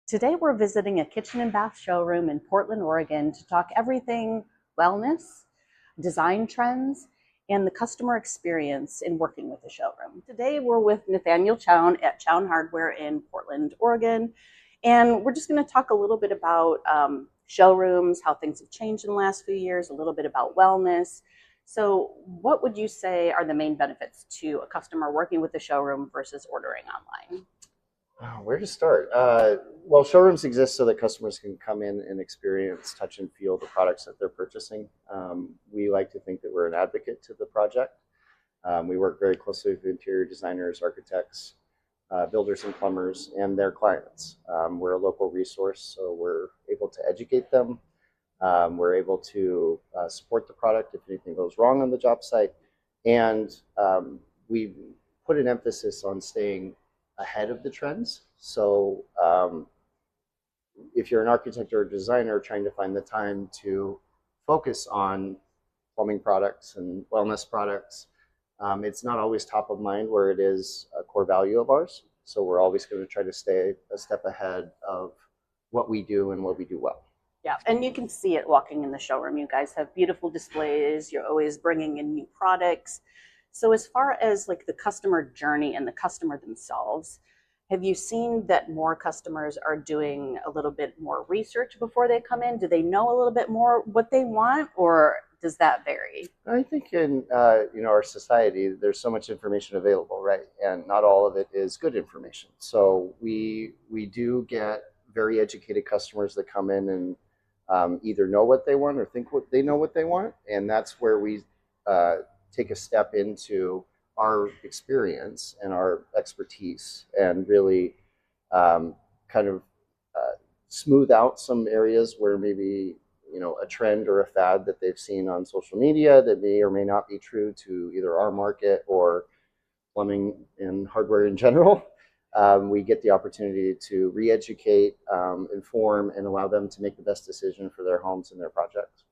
Today we're visiting a kitchen and bath showroom in Portland, Oregon to talk everything wellness, design trends, and the customer experience in working with the showroom. Today we're with Nathaniel Chown at Chown Hardware in Portland, Oregon, and we're just going to talk a little bit about showrooms, how things have changed in the last few years, a little bit about wellness. So what would you say are the main benefits to a customer working with the showroom versus ordering online? Where to start? Well, showrooms exist so that customers can come in and experience, touch, and feel the products that they're purchasing. We like to think that we're an advocate to the project. We work very closely with interior designers, architects, builders, and plumbers, and their clients. We're a local resource, so we're able to educate them. We're able to support the product if anything goes wrong on the job site. And we put an emphasis on staying ahead of the trends. So if you're an architect or a designer trying to find the time to focus on plumbing products and wellness products, it's not always top of mind where it is a core value of ours. So we're always going to try to stay a step ahead of what we do and what we do well. Yeah, and you can see it walking in the showroom. You guys have beautiful displays. You're always bringing in new products. So as far as like the customer journey and the customer themselves, have you seen that more customers are doing a little bit more research before they come in? Do they know a little bit more what they want, or does that vary? I think in our society, there's so much information available, right? And not all of it is good information. So we do get very educated customers that come in and either know what they want or think they know what they want, and that's where we take a step into our experience and our expertise and really kind of smooth out some areas where maybe a trend or a fad that they've seen on social media that may or may not be true to either our market or plumbing and hardware in general. We get the opportunity to re-educate, inform, and allow them to make the best decision for their homes and their projects.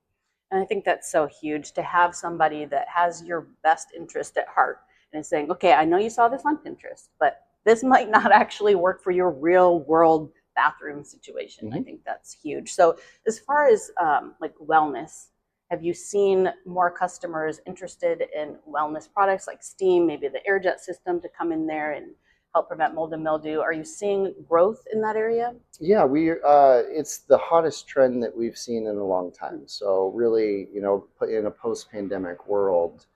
And I think that's so huge to have somebody that has your best interest at heart and is saying, okay, I know you saw this on Pinterest, but this might not actually work for your real world bathroom situation. I think that's huge. So as far as like wellness, have you seen more customers interested in wellness products like steam, maybe the air jet system to come in there and help prevent mold and mildew? Are you seeing growth in that area? Yeah, it's the hottest trend that we've seen in a long time. So really, in a post-pandemic world,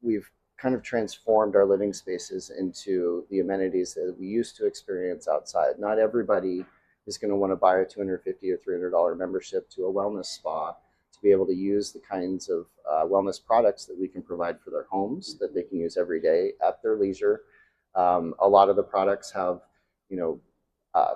we've kind of transformed our living spaces into the amenities that we used to experience outside. Not everybody is going to want to buy a $250 or $300 membership to a wellness spa to be able to use the kinds of wellness products that we can provide for their homes that they can use every day at their leisure. A lot of the products have,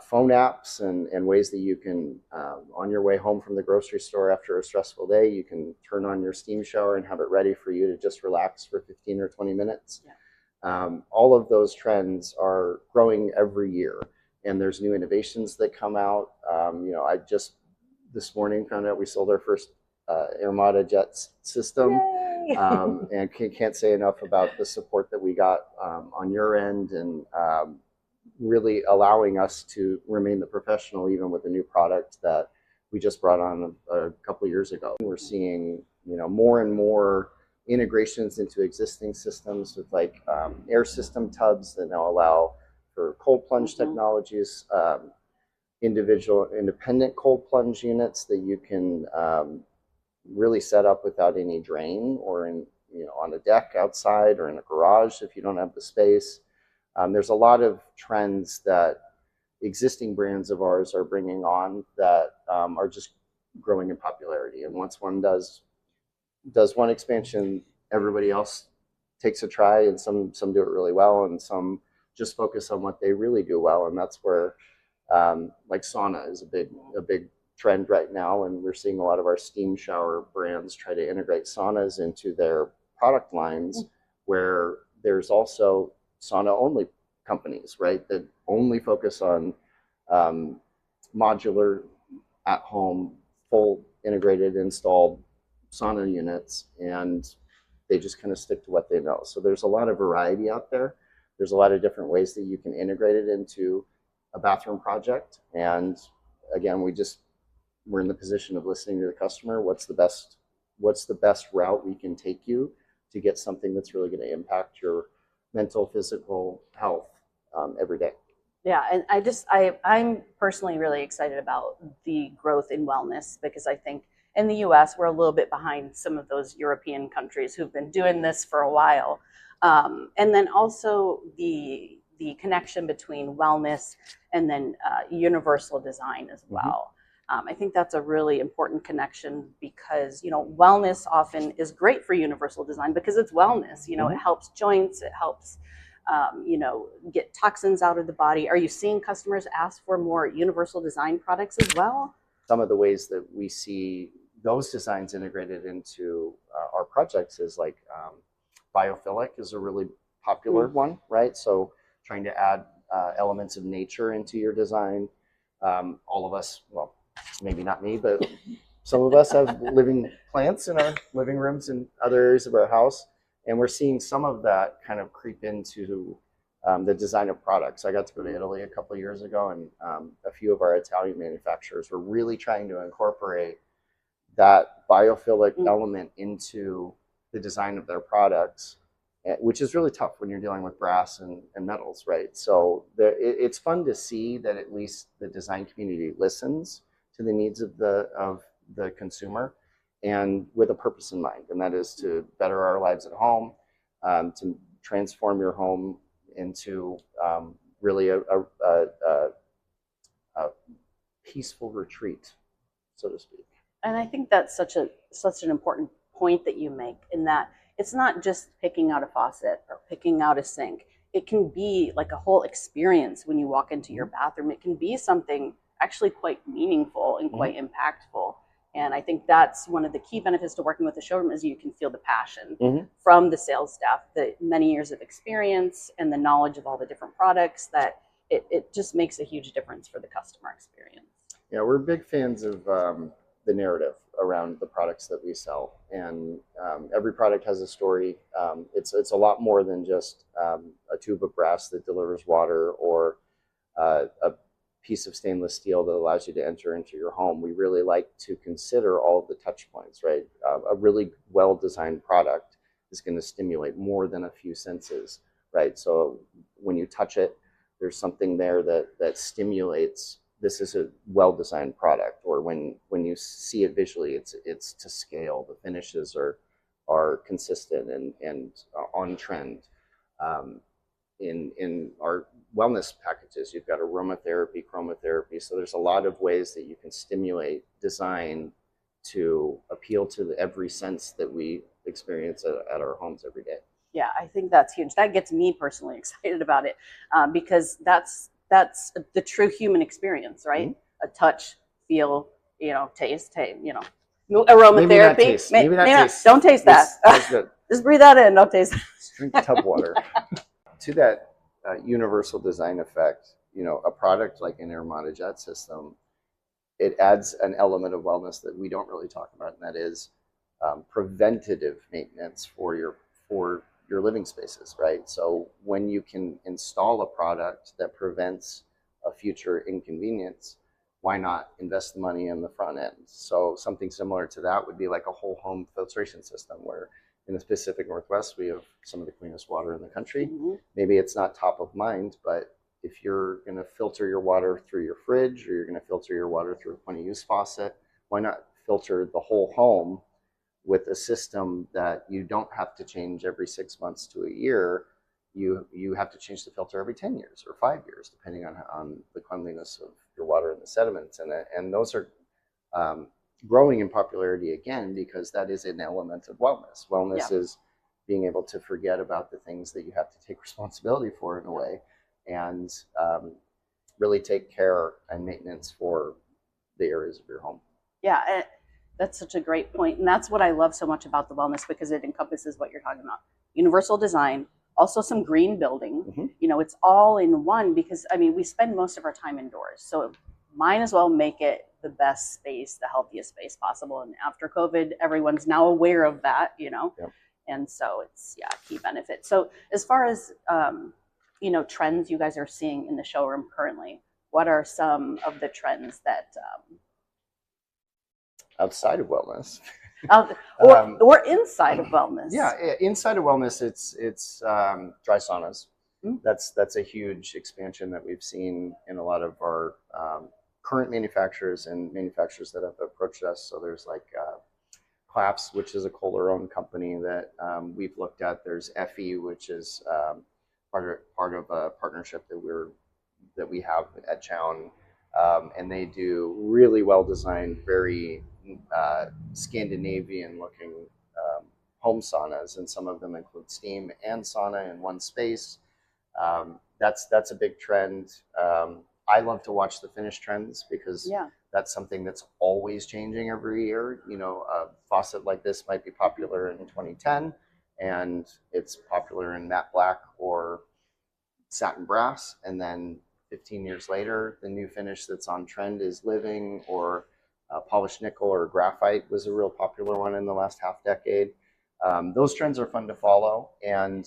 phone apps and ways that you can, on your way home from the grocery store after a stressful day, you can turn on your steam shower and have it ready for you to just relax for 15 or 20 minutes. Yeah. All of those trends are growing every year, and there's new innovations that come out. I just this morning found out we sold our first Armada jet system. And can't say enough about the support that we got on your end and really allowing us to remain the professional even with a new product that we just brought on a couple of years ago. We're seeing more and more integrations into existing systems with like air system tubs that now allow for cold plunge technologies, independent cold plunge units that you can really set up without any drain or on a deck outside or in a garage if you don't have the space. There's a lot of trends that existing brands of ours are bringing on that are just growing in popularity. And once one does one expansion, everybody else takes a try, and some do it really well, and some just focus on what they really do well. And that's where like sauna is a big trend right now, and we're seeing a lot of our steam shower brands try to integrate saunas into their product lines, where there's also sauna only companies, right, that only focus on modular at home full integrated installed sauna units, and they just kind of stick to what they know. So there's a lot of variety out there. There's a lot of different ways that you can integrate it into a bathroom project. And again, we're in the position of listening to the customer. What's the best route we can take you to get something that's really going to impact your mental, physical health every day. Yeah, and I'm personally really excited about the growth in wellness, because I think in the US we're a little bit behind some of those European countries who've been doing this for a while. And then also the connection between wellness and then universal design as well. I think that's a really important connection, because wellness often is great for universal design because it's wellness. It helps joints, it helps get toxins out of the body. Are you seeing customers ask for more universal design products as well? Some of the ways that we see those designs integrated into our projects is like biophilic is a really popular one, right? So trying to add elements of nature into your design. All of us, well, maybe not me, but some of us have living plants in our living rooms and other areas of our house. And we're seeing some of that kind of creep into the design of products. I got to go to Italy a couple of years ago, and a few of our Italian manufacturers were really trying to incorporate that biophilic element into the design of their products, which is really tough when you're dealing with brass and metals, right? So it's fun to see that at least the design community listens to the needs of the consumer, and with a purpose in mind, and that is to better our lives at home, to transform your home into really a peaceful retreat, so to speak. And I think that's such an important point that you make, in that it's not just picking out a faucet or picking out a sink. It can be like a whole experience when you walk into your bathroom. It can be something actually quite meaningful and quite impactful. And I think that's one of the key benefits to working with the showroom, is you can feel the passion from the sales staff, the many years of experience and the knowledge of all the different products, that it just makes a huge difference for the customer experience. Yeah, we're big fans of the narrative around the products that we sell, and every product has a story. It's a lot more than just a tube of brass that delivers water, or a piece of stainless steel that allows you to enter into your home. We really like to consider all of the touch points, right? A really well-designed product is going to stimulate more than a few senses, right? So when you touch it, there's something there that stimulates, this is a well-designed product. Or when you see it visually, it's to scale. The finishes are consistent and on trend. In our wellness packages, you've got aromatherapy, chromotherapy. So there's a lot of ways that you can stimulate design to appeal to every sense that we experience at our homes every day. Yeah, I think that's huge. That gets me personally excited about it, because that's the true human experience, right? A touch, feel, taste, aromatherapy. Maybe not taste. Maybe not taste. Don't taste that. That's good. Just breathe that in. Don't taste that. Just drink tub water. To that universal design effect, a product like an Armada jet system, it adds an element of wellness that we don't really talk about, and that is preventative maintenance for your living spaces, right? So when you can install a product that prevents a future inconvenience, why not invest the money in the front end? So something similar to that would be like a whole home filtration system, where in the Pacific Northwest, we have some of the cleanest water in the country. Maybe it's not top of mind, but if you're going to filter your water through your fridge, or you're going to filter your water through a point-of-use faucet, why not filter the whole home with a system that you don't have to change every 6 months to a year? You have to change the filter every 10 years or 5 years, depending on the cleanliness of your water and the sediments in it. And those are growing in popularity again, because that is an element of wellness. Wellness is being able to forget about the things that you have to take responsibility for in a way, and really take care and maintenance for the areas of your home. Yeah, that's such a great point. And that's what I love so much about the wellness, because it encompasses what you're talking about. Universal design, also some green building. It's all in one, because we spend most of our time indoors. So might as well make it the best space, the healthiest space possible. And after COVID, everyone's now aware of that, and so it's a key benefit. So as far as trends you guys are seeing in the showroom currently, what are some of the trends that Outside of wellness. or inside of wellness? Yeah, inside of wellness, it's dry saunas. That's a huge expansion that we've seen in a lot of our current manufacturers and manufacturers that have approached us. So there's like Claps, which is a Kohler-owned company that we've looked at. There's Effie, which is part of a partnership that we have at Chown, and they do really well designed, very Scandinavian looking home saunas, and some of them include steam and sauna in one space. That's a big trend. I love to watch the finish trends because that's something that's always changing every year. You know, a faucet like this might be popular in 2010, and it's popular in matte black or satin brass, and then 15 years later, the new finish that's on trend is living, or polished nickel or graphite was a real popular one in the last half decade. Those trends are fun to follow, and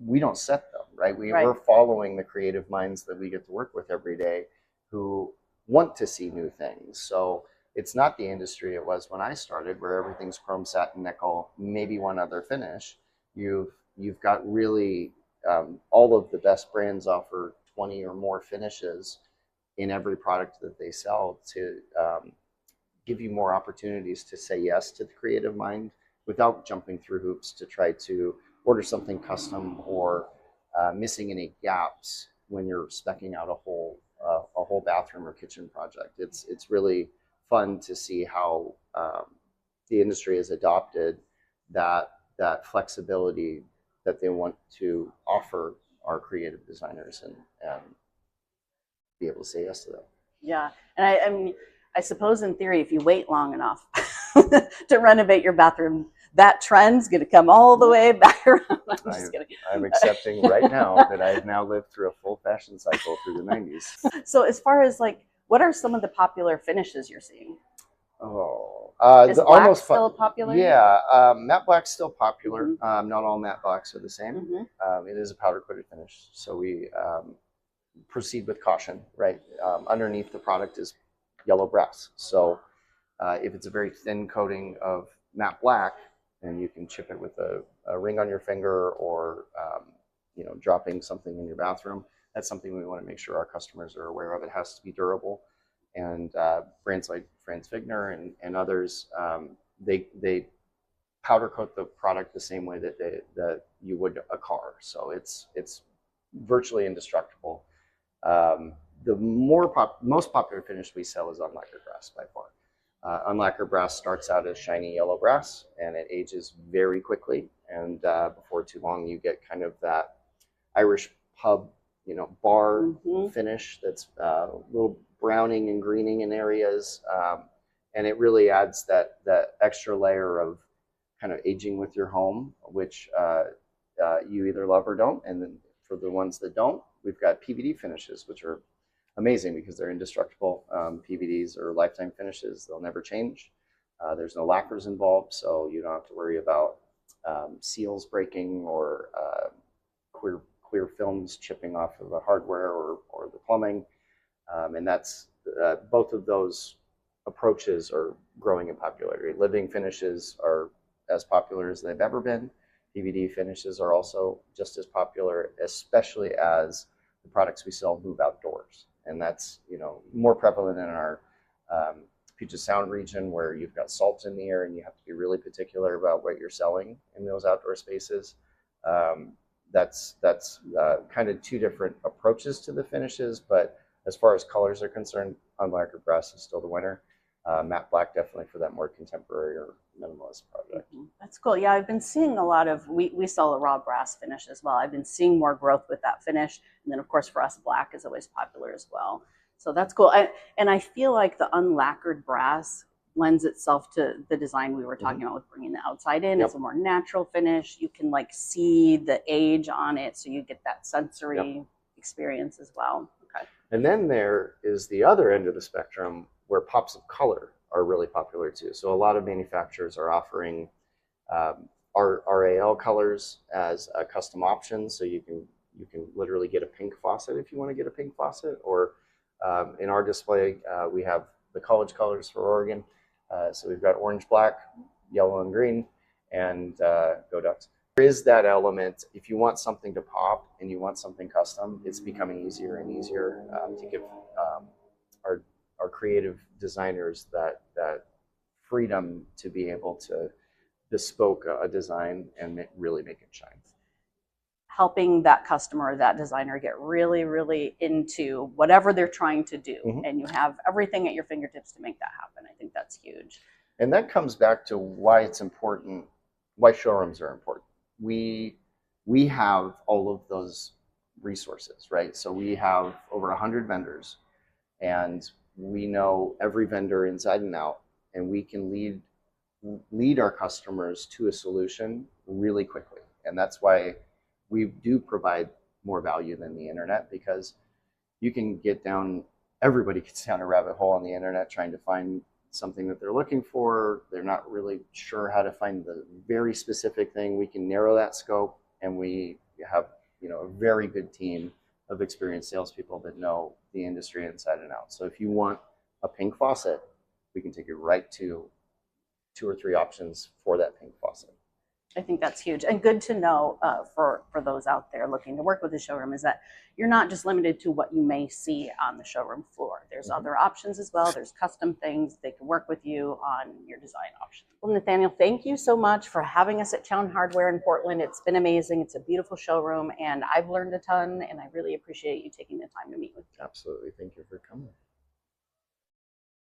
we don't set them, right? We're following the creative minds that we get to work with every day who want to see new things. So it's not the industry it was when I started, where everything's chrome, satin, nickel, maybe one other finish. You've got really all of the best brands offer 20 or more finishes in every product that they sell to give you more opportunities to say yes to the creative mind without jumping through hoops to try to order something custom or missing any gaps when you're speccing out a whole bathroom or kitchen project. It's really fun to see how the industry has adopted that flexibility that they want to offer our creative designers and be able to say yes to them. Yeah, and I mean, I suppose in theory, if you wait long enough to renovate your bathroom, that trend's going to come all the way back around. I'm just kidding. I'm accepting right now that I've now lived through a full fashion cycle through the 90s. So as far as like, what are some of the popular finishes you're seeing? Is black still popular? Yeah, matte black's still popular. Not all matte blacks are the same. It is a powder coated finish, so we proceed with caution, right? Underneath the product is yellow brass. So if it's a very thin coating of matte black, then you can chip it with a ring on your finger or dropping something in your bathroom. That's something we want to make sure our customers are aware of. It has to be durable. And brands like Franz Wigner and others, they powder coat the product the same way that you would a car. So it's virtually indestructible. The most popular finish we sell is unlacquered brass by far. Unlacquered brass starts out as shiny yellow brass, and it ages very quickly. And before too long, you get kind of that Irish pub, bar finish that's a little browning and greening in areas, and it really adds that extra layer of kind of aging with your home, which you either love or don't. And then for the ones that don't, we've got PVD finishes, which are amazing because they're indestructible. PVDs are lifetime finishes; they'll never change. There's no lacquers involved, so you don't have to worry about seals breaking or clear films chipping off of the hardware or the plumbing. And that's both of those approaches are growing in popularity. Living finishes are as popular as they've ever been. PVD finishes are also just as popular, especially as the products we sell move outdoors. And that's more prevalent in our Puget Sound region, where you've got salt in the air and you have to be really particular about what you're selling in those outdoor spaces. That's kind of two different approaches to the finishes, but as far as colors are concerned, unlacquered brass is still the winner. Matte black definitely for that more contemporary or minimalist project. That's cool. Yeah, I've been seeing a lot of, we sell a raw brass finish as well. I've been seeing more growth with that finish. And then of course for us, black is always popular as well. So that's cool. And I feel like the unlacquered brass lends itself to the design we were talking about with bringing the outside in. It's a more natural finish. You can like see the age on it, so you get that sensory experience as well. Okay. And then there is the other end of the spectrum where pops of color are really popular too. So a lot of manufacturers are offering RAL colors as a custom option. So you can literally get a pink faucet if you want to get a pink faucet, or In our display, we have the college colors for Oregon. So we've got orange, black, yellow, and green, and Go Ducks. There is that element. If you want something to pop and you want something custom, it's becoming easier and easier to give our creative designers that freedom to be able to bespoke a design and really make it shine. Helping that customer or that designer get really, really into whatever they're trying to do. Mm-hmm. And you have everything at your fingertips to make that happen. I think that's huge. And that comes back to why it's important, why showrooms are important. We have all of those resources, right? So we have over 100 vendors, and we know every vendor inside and out, and we can lead our customers to a solution really quickly. And that's why we do provide more value than the internet, because you can get down, everybody gets down a rabbit hole on the internet trying to find something that they're looking for. They're not really sure how to find the very specific thing. We can narrow that scope, and we have, a very good team of experienced salespeople that know the industry inside and out. So if you want a pink faucet, we can take you right to 2 or 3 options for that pink faucet. I think that's huge and good to know for those out there looking to work with the showroom, is that you're not just limited to what you may see on the showroom floor. There's other options as well. There's custom things. They can work with you on your design options. Well, Nathaniel, thank you so much for having us at Chown Hardware in Portland. It's been amazing. It's a beautiful showroom, and I've learned a ton, and I really appreciate you taking the time to meet with me. Absolutely. Thank you for coming.